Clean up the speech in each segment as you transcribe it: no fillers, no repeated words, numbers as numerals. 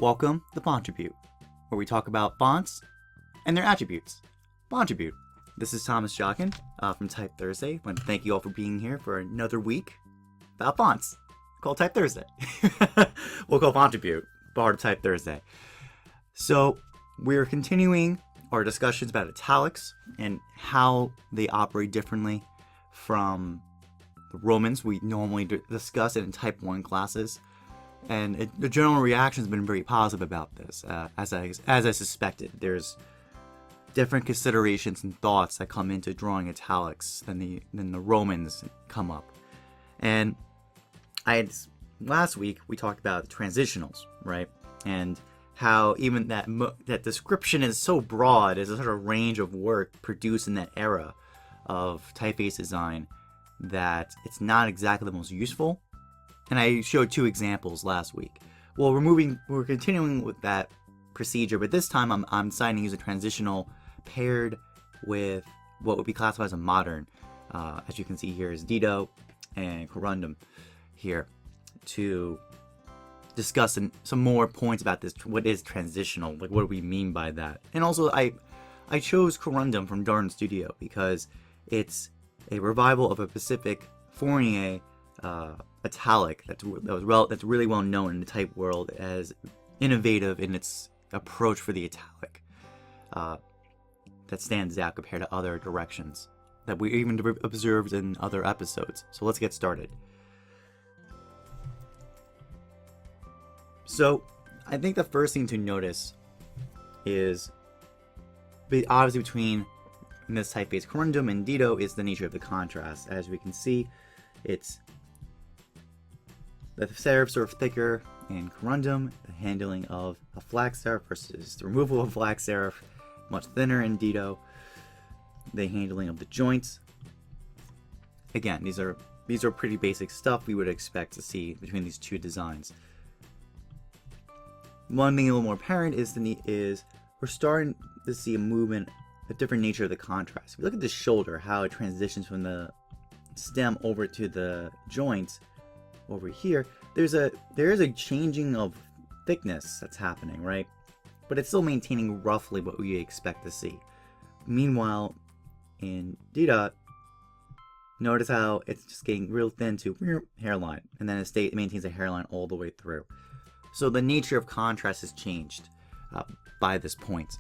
Welcome to Fontribute, where we talk about fonts and their attributes. Fontribute. This is Thomas Jockin from TypeThursday. I want to thank you all for being here for another week about fonts called TypeThursday. We'll call Fontribute part of TypeThursday. So we're continuing our discussions about italics and how they operate differently from the Romans we normally discuss it in Type 1 classes. And the general reaction has been very positive about this, as I suspected. There's different considerations and thoughts that come into drawing italics than the Romans come up. And last week we talked about transitionals, right? And how even that description is so broad, is a sort of range of work produced in that era of typeface design, that it's not exactly the most useful. And I showed two examples last week. Well, we're continuing with that procedure, but this time I'm deciding to use a transitional paired with what would be classified as a modern. As you can see here is Dito and Corundum here to discuss some more points about this. What is transitional? Like, what do we mean by that? And also, I chose Corundum from Darden Studio because it's a revival of a specific Fournier italic that's really well known in the type world as innovative in its approach for the italic, that stands out compared to other directions that we even observed in other episodes. So let's get started. So I think the first thing to notice is obviously between this typeface Corundum and Dito is the nature of the contrast. As we can see, it's the serifs are thicker in Corundum, the handling of a flag serif versus the removal of a flag serif, much thinner in Dito, the handling of the joints. Again, these are pretty basic stuff we would expect to see between these two designs. One thing a little more apparent is we're starting to see a different nature of the contrast. If you look at the shoulder, how it transitions from the stem over to the joint over here, there is a changing of thickness that's happening, right? But it's still maintaining roughly what we expect to see. Meanwhile, in Dito, notice how it's just getting real thin to hairline, and then it maintains a hairline all the way through. So the nature of contrast has changed by this point.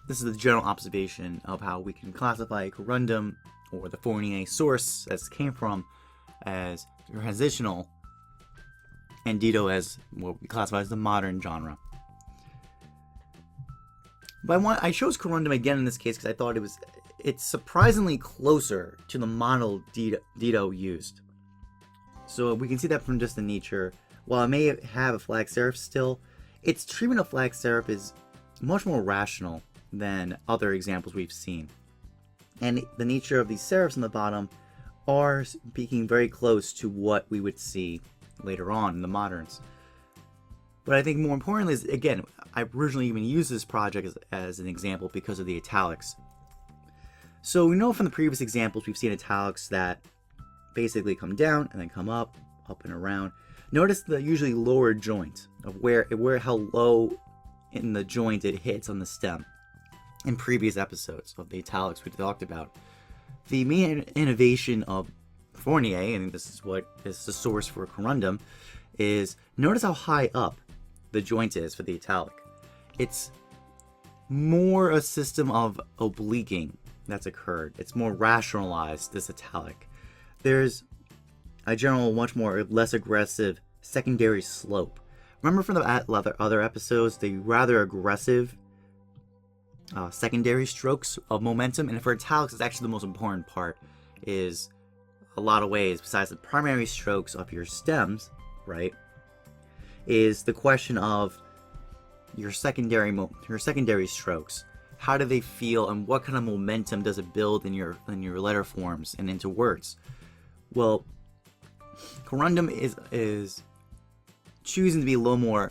This is the general observation of how we can classify Corundum, or the Fournier source as it came from, as transitional, and Dito as what we classify as the modern genre. But I chose Corundum again in this case because I thought it's surprisingly closer to the model Dito used. So we can see that from just the nature. While it may have a flag serif still, its treatment of flag serif is much more rational than other examples we've seen. And the nature of these serifs on the bottom are speaking very close to what we would see later on in the moderns. But I think more importantly is, again, I originally even used this project as an example because of the italics. So we know from the previous examples we've seen italics that basically come down and then come up and around. Notice the usually lower joint of how low in the joint it hits on the stem. In previous episodes of the italics we talked about, the main innovation of Fournier, and this is what is the source for Corundum, is notice how high up the joint is for the italic. It's more a system of obliquing that's occurred. It's more rationalized, this italic. There's a general much less aggressive secondary slope. Remember from the other episodes, the rather aggressive secondary strokes of momentum, and for italics, it's actually the most important part. Is a lot of ways besides the primary strokes of your stems, right? Is the question of your secondary strokes. How do they feel, and what kind of momentum does it build in your letter forms and into words? Well, Corundum is choosing to be a little more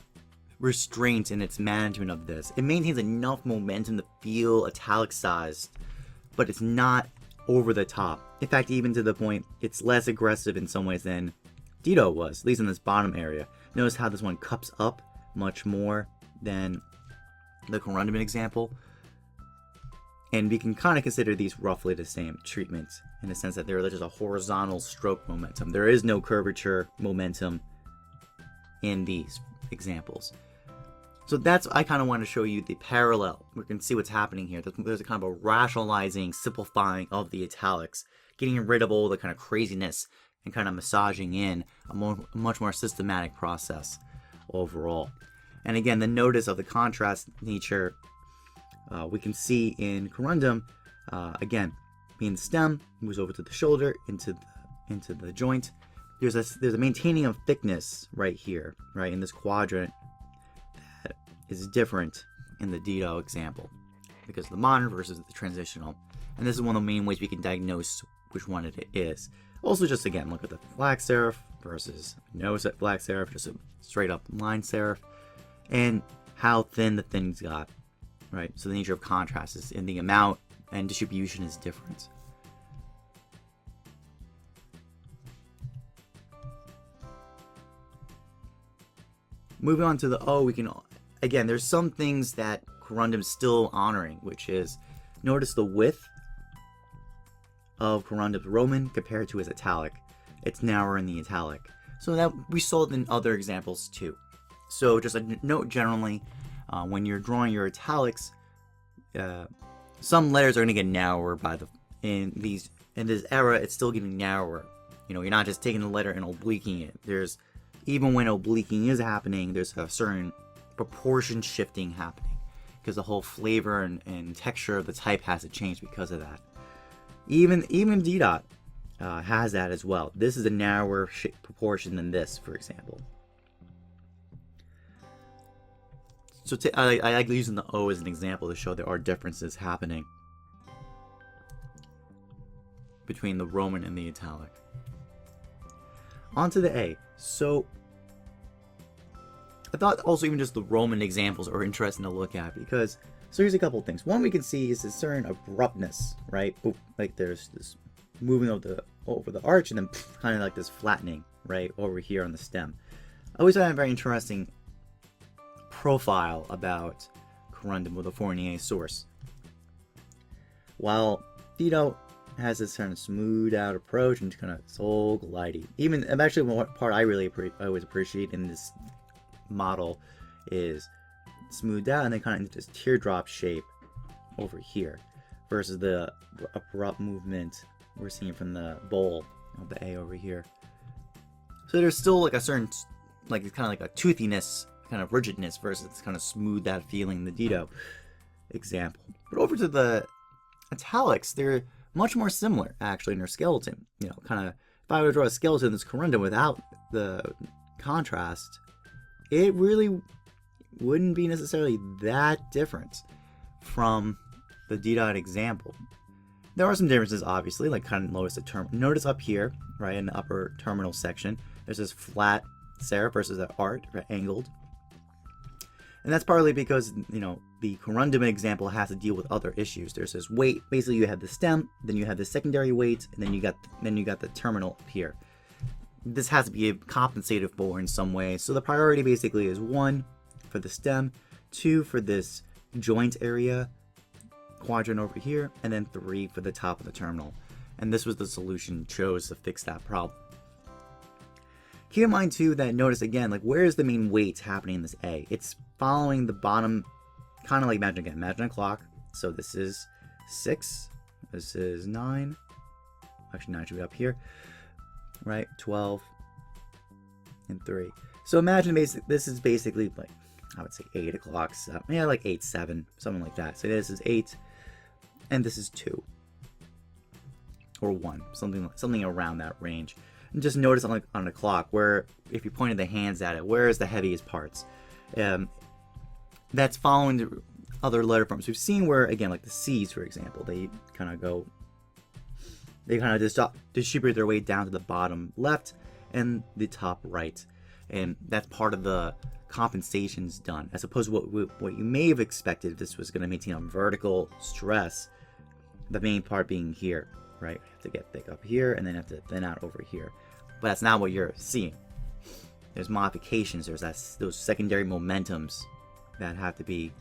restraint in its management of this. It maintains enough momentum to feel italicized, but it's not over the top. In fact, even to the point, it's less aggressive in some ways than Dito was, at least in this bottom area. Notice how this one cups up much more than the Corundum example. And we can kind of consider these roughly the same treatment in the sense that they're just a horizontal stroke momentum. There is no curvature momentum in these examples. So that's, I kind of want to show you the parallel. We can see what's happening here. There's a kind of a rationalizing, simplifying of the italics, getting rid of all the kind of craziness and kind of massaging in a much more systematic process overall. And again, the notice of the contrast nature we can see in Corundum, again, being the stem, moves over to the shoulder, into the joint. There's a maintaining of thickness right here, right, in this quadrant that is different in the Dito example because of the modern versus the transitional. And this is one of the main ways we can diagnose which one it is. Also, just again, look at the flag serif versus no flag serif, just a straight up line serif, and how thin the things got, right? So the nature of contrast is in the amount and distribution is different. Moving on to the O, we can, again, there's some things that Corundum's still honoring, which is, notice the width of Corundum's Roman compared to his italic. It's narrower in the italic. So that we saw it in other examples too. So just a note generally, when you're drawing your italics, some letters are going to get narrower in this era. It's still getting narrower. You know, you're not just taking the letter and obliquing it. Even when obliquing is happening, there's a certain proportion shifting happening because the whole flavor and texture of the type has to change because of that. Even D-Dot has that as well. This is a narrower proportion than this, for example. So I like using the O as an example to show there are differences happening between the Roman and the italic. On to the A. So I thought also even just the Roman examples are interesting to look at because, so here's a couple of things. One we can see is a certain abruptness, right? Like there's this moving over the arch and then kind of like this flattening, right, over here on the stem. I always find a very interesting profile about Corundum with a Fournier source. While Dito has this kind of smooth out approach and kind of so glidey. Even actually, one part I really always appreciate in this model is smoothed out and then kind of into this teardrop shape over here versus the abrupt movement we're seeing from the bowl of the A over here. So there's still like a certain, like it's kind of like a toothiness, kind of rigidness versus this kind of smooth out feeling in the Dito example. But over to the italics, they're much more similar actually in their skeleton. You know, kind of if I were to draw a skeleton that's Corundum without the contrast, it really wouldn't be necessarily that different from the D-Dot example. There are some differences, obviously, like kind of notice up here, right, in the upper terminal section, there's this flat serif versus the art, right, angled. And that's partly because, you know, the Corundum example has to deal with other issues. There's this weight, basically you have the stem, then you have the secondary weight, and then you got the terminal up here. This has to be compensated for in some way. So the priority basically is 1 for the stem, 2 for this joint area, quadrant over here, and then 3 for the top of the terminal. And this was the solution chose to fix that problem. Keep in mind too that notice again, like where is the main weight happening in this A? It's following the bottom, kind of like imagine a clock. So this is 6, this is 9, actually 9 should be up here, right? 12 and 3. So imagine this is basically like, I would say 8 o'clock, yeah, like 8, 7, something like that. So this is 8, and this is 2, or 1, something around that range. And just notice on the clock where, if you pointed the hands at it, where is the heaviest parts? That's following the other letter forms we've seen where, again, like the C's, for example, they kind of distribute their weight down to the bottom left and the top right. And that's part of the compensations done, as opposed to what you may have expected if this was going to maintain a vertical stress, the main part being here, right? We have to get thick up here and then have to thin out over here. But that's not what you're seeing. there's modifications, there's those secondary momentums that have to be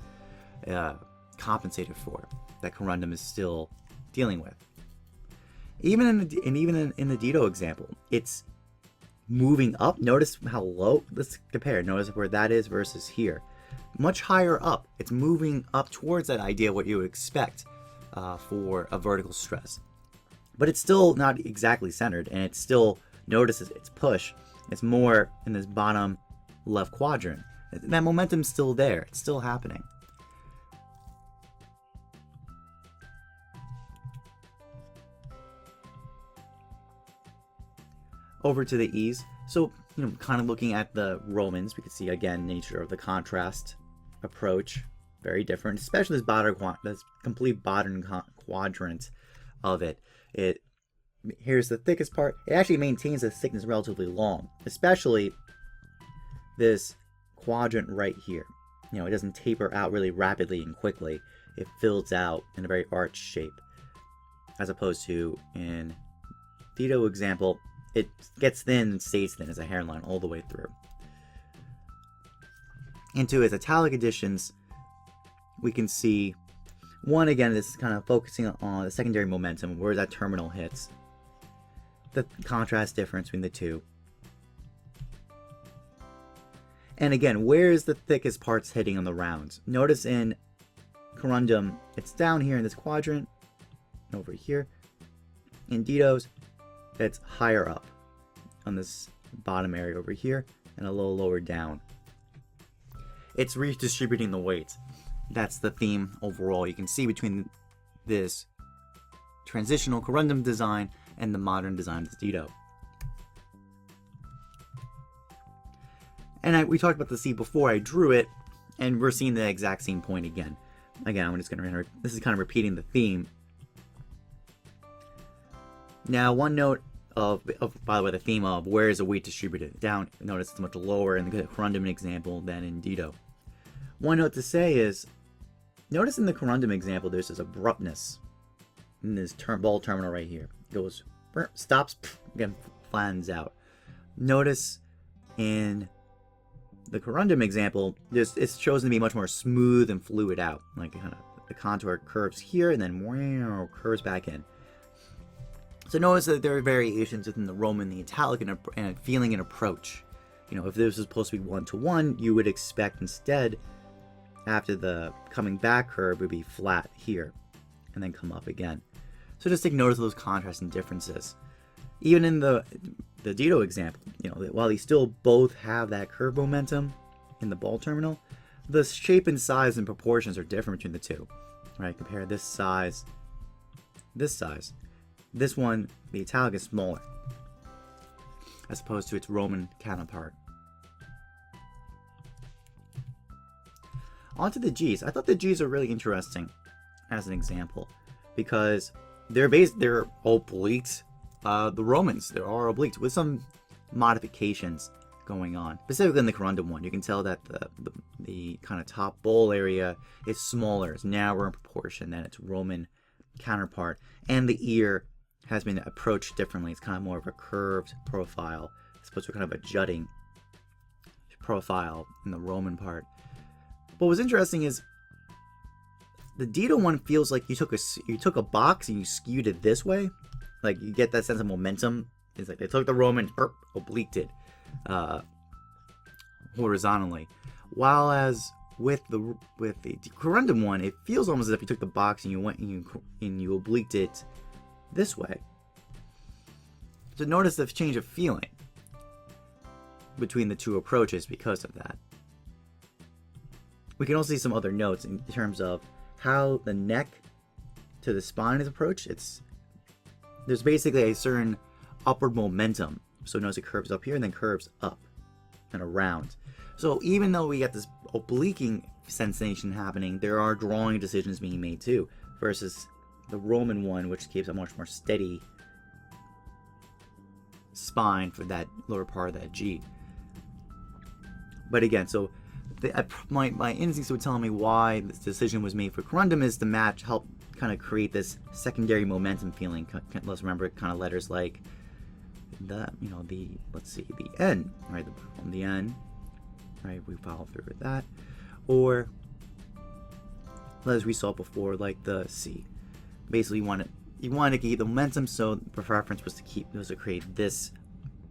compensated for, that Corundum is still dealing with. Even in the Dito example, it's moving up. Notice how low. Let's compare. Notice where that is versus here. Much higher up. It's moving up towards that idea of what you would expect for a vertical stress. But it's still not exactly centered, and it still, notice its push. It's more in this bottom left quadrant. That momentum's still there. It's still happening. Over to the E's. So, kind of looking at the Romans, we can see again nature of the contrast approach, very different, especially this complete bottom quadrant of it. Here's the thickest part. It actually maintains the thickness relatively long, especially this quadrant right here. It doesn't taper out really rapidly and quickly. It fills out in a very arched shape, as opposed to in Dito example, it gets thin and stays thin as a hairline all the way through. Into its italic editions, we can see one, again, this is kind of focusing on the secondary momentum, where that terminal hits, the contrast difference between the two, and again, where is the thickest parts hitting on the rounds? Notice in Corundum, it's down here in this quadrant, over here. In Dito's, it's higher up on this bottom area over here and a little lower down. It's redistributing the weight. That's the theme overall. You can see between this transitional Corundum design and the modern design of Dito. And we talked about the C before. I drew it, and we're seeing the exact same point again. Again, I'm just going to, this is kind of repeating the theme. Now, one note of by the way, the theme of where is the weight distributed down. Notice it's much lower in the Corundum example than in Dito. One note to say is, notice in the Corundum example, there's this abruptness in this ball terminal right here. It goes, stops, again, flattens out. Notice in the Corundum example, it's chosen to be much more smooth and fluid out. Like kind of the contour curves here and then curves back in. So notice that there are variations within the Roman, the Italic, and feeling and approach. If this was supposed to be one-to-one, you would expect instead, after the coming back curve, would be flat here, and then come up again. So just take notice of those contrasts and differences. Even in the Dito example, while they still both have that curve momentum in the ball terminal, the shape and size and proportions are different between the two. Right? Compare this size, this size. This one, the Italic, is smaller, as opposed to its Roman counterpart. On to the G's. I thought the G's are really interesting as an example, because they're oblique. The Romans, there are obliques with some modifications going on. Specifically in the Corundum one, you can tell that the kind of top bowl area is smaller, it's narrower in proportion than its Roman counterpart, and the ear has been approached differently. It's kind of more of a curved profile, as opposed to kind of a jutting profile in the Roman part. What was interesting is the Dito one feels like you took a box and you skewed it this way. Like you get that sense of momentum. It's like they took the Roman, obliqued it horizontally, while as with the Corundum one, it feels almost as if you took the box and you went and you obliqued it this way. So notice the change of feeling between the two approaches because of that. We can also see some other notes in terms of how the neck to the spine is approached. There's basically a certain upward momentum. So notice it curves up here and then curves up and around. So even though we get this obliquing sensation happening, there are drawing decisions being made too, versus the Roman one, which keeps a much more steady spine for that lower part of that G. But again, so my instincts would tell me why this decision was made for Corundum is to help kind of create this secondary momentum feeling. Let's remember kind of letters like let's see, the N, right? From the N, right? We follow through with that, or as we saw before, like the C. Basically, you want to keep the momentum, so the preference was to create this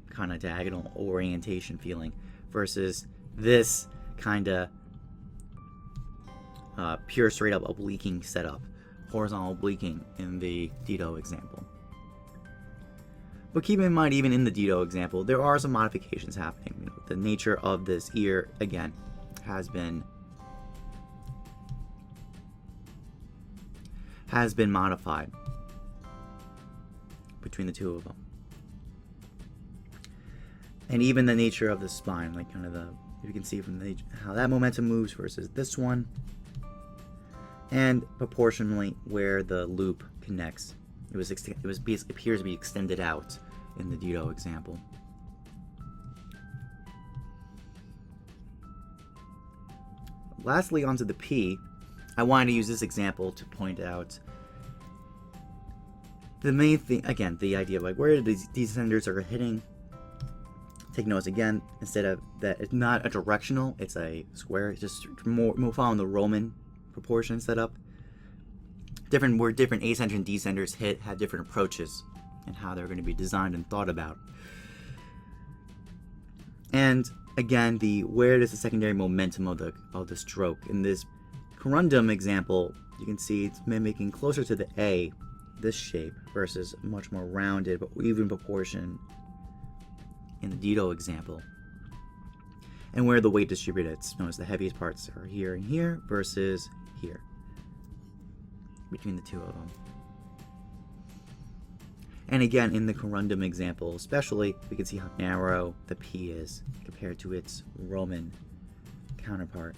kind of diagonal orientation feeling versus this kind of pure straight up obliquing setup, horizontal obliquing in the Dito example. But keep in mind, even in the Dito example, there are some modifications happening. The nature of this ear, again, has been modified between the two of them. And even the nature of the spine, like kind of you can see from how that momentum moves versus this one, and proportionally where the loop connects. It appears to be extended out in the Dito example. Lastly, onto the P, I wanted to use this example to point out the main thing, again, the idea of like where these descenders are hitting. Take notice again, instead of that, it's not a directional, it's a square. It's just more following the Roman proportion setup. Where different ascenders and descenders have different approaches and how they're going to be designed and thought about. And again, where does the secondary momentum of the stroke? In this Corundum example, you can see it's mimicking closer to the A, this shape, versus much more rounded but even proportion in the Dito example. And where the weight distributed, notice the heaviest parts are here and here versus here, between the two of them. And again, in the Corundum example especially, we can see how narrow the P is compared to its Roman counterpart.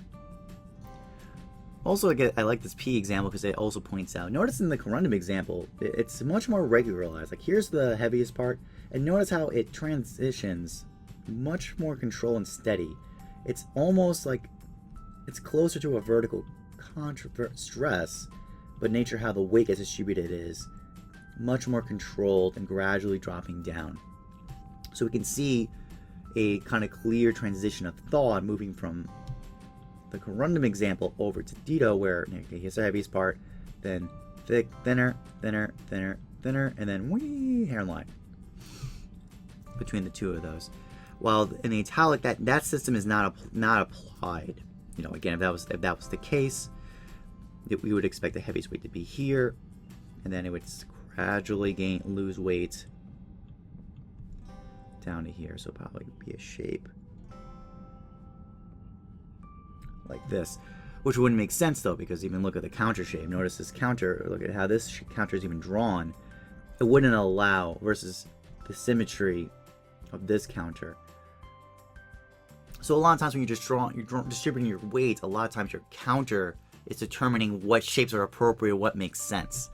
Also, again, I like this P example because it also points out, notice in the Corundum example, it's much more regularized. Like, here's the heaviest part, and notice how it transitions much more controlled and steady. It's almost like it's closer to a vertical stress, but nature how the weight gets distributed is much more controlled and gradually dropping down. So we can see a kind of clear transition of thought moving from the Corundum example over to Dito, where here's the heaviest part, then thick, thinner, thinner, thinner, thinner, and then wee hairline between the two of those. While in the italic, that system is not applied. Again, if that was the case, we would expect the heaviest weight to be here, and then it would gradually lose weight down to here. So probably be a shape like this, which wouldn't make sense though, because even look at the counter shape. Notice this counter. Look at how this counter is even drawn. It wouldn't allow versus the symmetry of this counter. So a lot of times when you're distributing your weight, a lot of times your counter is determining what shapes are appropriate, what makes sense.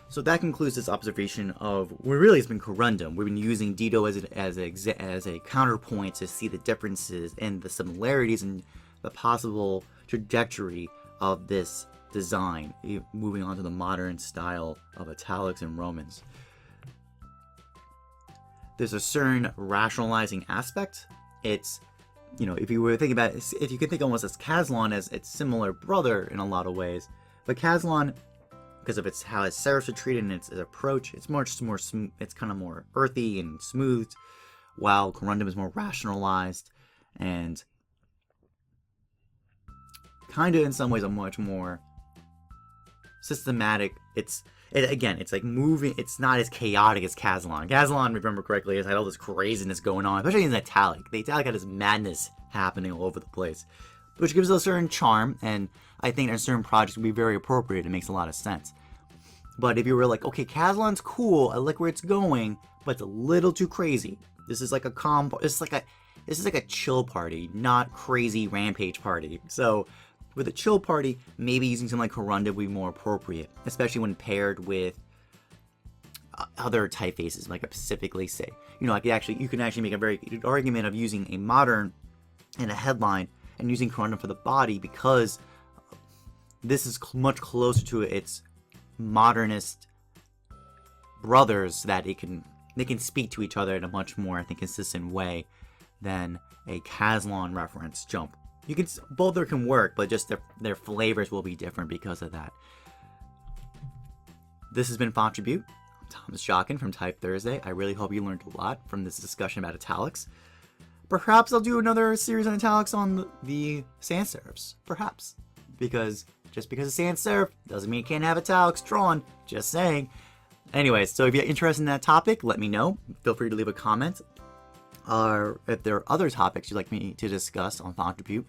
So that concludes this observation of what really has been Corundum. We've been using Dito as a counterpoint to see the differences and the similarities and the possible trajectory of this design, moving on to the modern style of italics and Romans. There's a certain rationalizing aspect. It's, if you were thinking about it, if you could think almost as Caslon as its similar brother in a lot of ways, but Caslon, because of how its serifs are treated and its approach, it's much more it's kind of more earthy and smooth, while Corundum is more rationalized and kind of in some ways a much more systematic. It's like moving. It's not as chaotic as Caslon. Caslon, remember correctly, has had all this craziness going on, especially in the italic. The italic had this madness happening all over the place, which gives it a certain charm, and I think in certain projects would be very appropriate. It makes a lot of sense. But if you were like, okay, Caslon's cool, I like where it's going, but it's a little too crazy. This is like this is like a chill party, not crazy rampage party. So with a chill party, maybe using something like Corundum would be more appropriate, especially when paired with other typefaces, like I specifically say. You can actually make a very good argument of using a modern and a headline and using Corundum for the body, because this is much closer to its modernist brothers that they can speak to each other in a much more, I think, consistent way than a Caslon reference jump. You can both can work, but just their flavors will be different because of that. This has been Fontribute. I'm Thomas Jockin from TypeThursday. I really hope you learned a lot from this discussion about italics. Perhaps I'll do another series on italics on the sans serifs. Perhaps. Because just because it's sans serif doesn't mean you can't have italics drawn. Just saying. Anyways, so if you're interested in that topic, let me know. Feel free to leave a comment. Or if there are other topics you'd like me to discuss on Fontribute,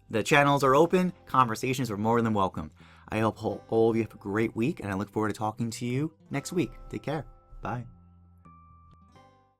the channels are open. Conversations are more than welcome. I hope all of you have a great week, and I look forward to talking to you next week. Take care. Bye.